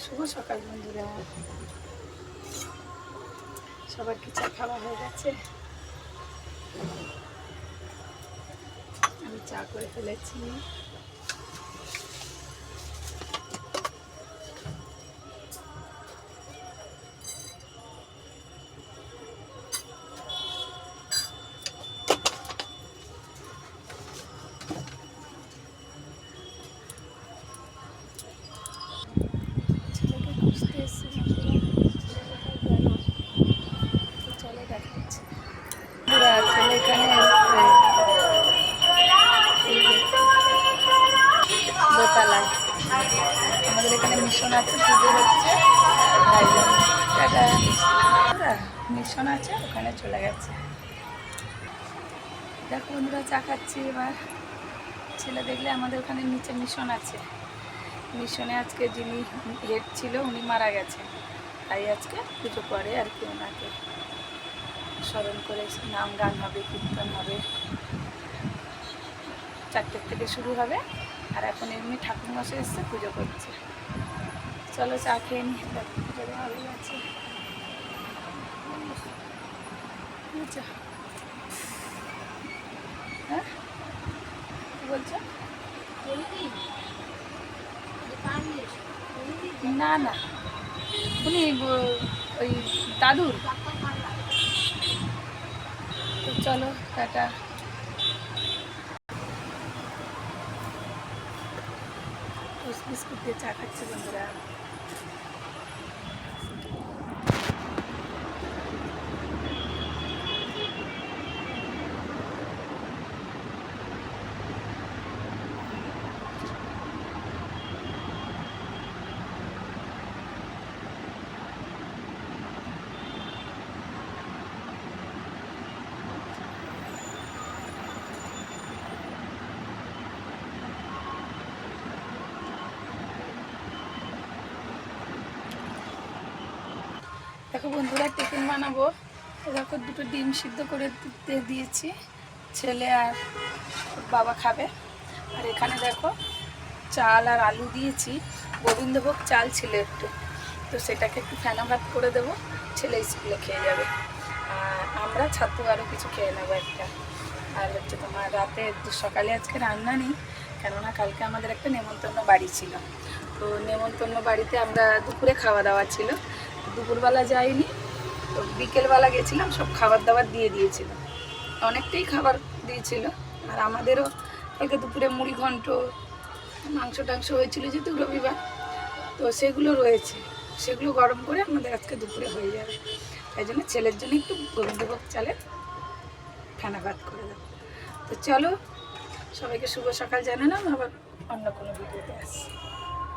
শুভ সকাল বন্ধুরা, সবার কি চা খাওয়া হয়ে গেছে? আমি চা করে ফেলেছি। ছেলেকে খুঁজতে এসেছি, চলে দেখাচ্ছে। ছেলে এখানে এসছে দোতলায়। আমাদের এখানে মিশন আছে, পুজো হচ্ছে, তাই জন্য মিশন আছে, ওখানে চলে গেছে। দেখো বন্ধুরা, চা খাচ্ছি। এবার ছেলে দেখলে আমাদের ওখানে নিচে মিশন আছে। মিশনে আজকে যিনি হেড ছিল উনি মারা গেছেন, তাই আজকে পুজো করে আর কি। ওনাকে স্মরণ করে নাম গান হবে, কীর্তন হবে, 4টের থেকে শুরু হবে। আর এখন এমনি ঠাকুরমশাই এসছে, পুজো করছে। চলো চা খেয়ে নি, পুজো দেওয়া হয়ে গেছে। হ্যাঁ, কী বলছো? না না, উনি ওই দাদুর। তো চলো টাটা। বিস্কুট দিয়ে চা খাচ্ছে বন্ধুরা। দেখো বন্ধুরা, টিফিন বানাবো। দেখো 2টো ডিম সিদ্ধ করে দিয়েছি, ছেলে আর বাবা খাবে। আর এখানে দেখো চাল আর আলু দিয়েছি। গোবিন্দভোগ চাল ছিল একটু, তো সেটাকে একটু ফেনা ভাত করে দেবো, ছেলে স্কুলে খেয়ে যাবে। আর আমরা ছাতু আরও কিছু খেয়ে নেবো একটা। আর হচ্ছে তোমার রাতে সকালে আজকে রান্না নেই, কেননা কালকে আমাদের একটা নেমন্তন্ন বাড়ি ছিল। তো নেমন্তন্ন বাড়িতে আমরা দুপুরে খাওয়া দাওয়া ছিল, দুপুরবেলা যাইনি, তো বিকেলবেলা গেছিলাম, সব খাবার দাবার দিয়ে দিয়েছিল, অনেকটাই খাবার দিয়েছিল। আর আমাদেরও কালকে দুপুরে মুড়ি ঘন্ট, মাংস টাংস হয়েছিল যেহেতু রবিবার, তো সেগুলো রয়েছে, সেগুলো গরম করে আমাদের আজকে দুপুরে হয়ে যাবে। তাই জন্য ছেলের জন্য একটু গোবিন্দভোগ চালের ফেনা ভাত করে দেবো। তো চলো, সবাইকে শুভ সকাল জানালাম, আবার অন্য কোনো ভিডিওতে আসছি।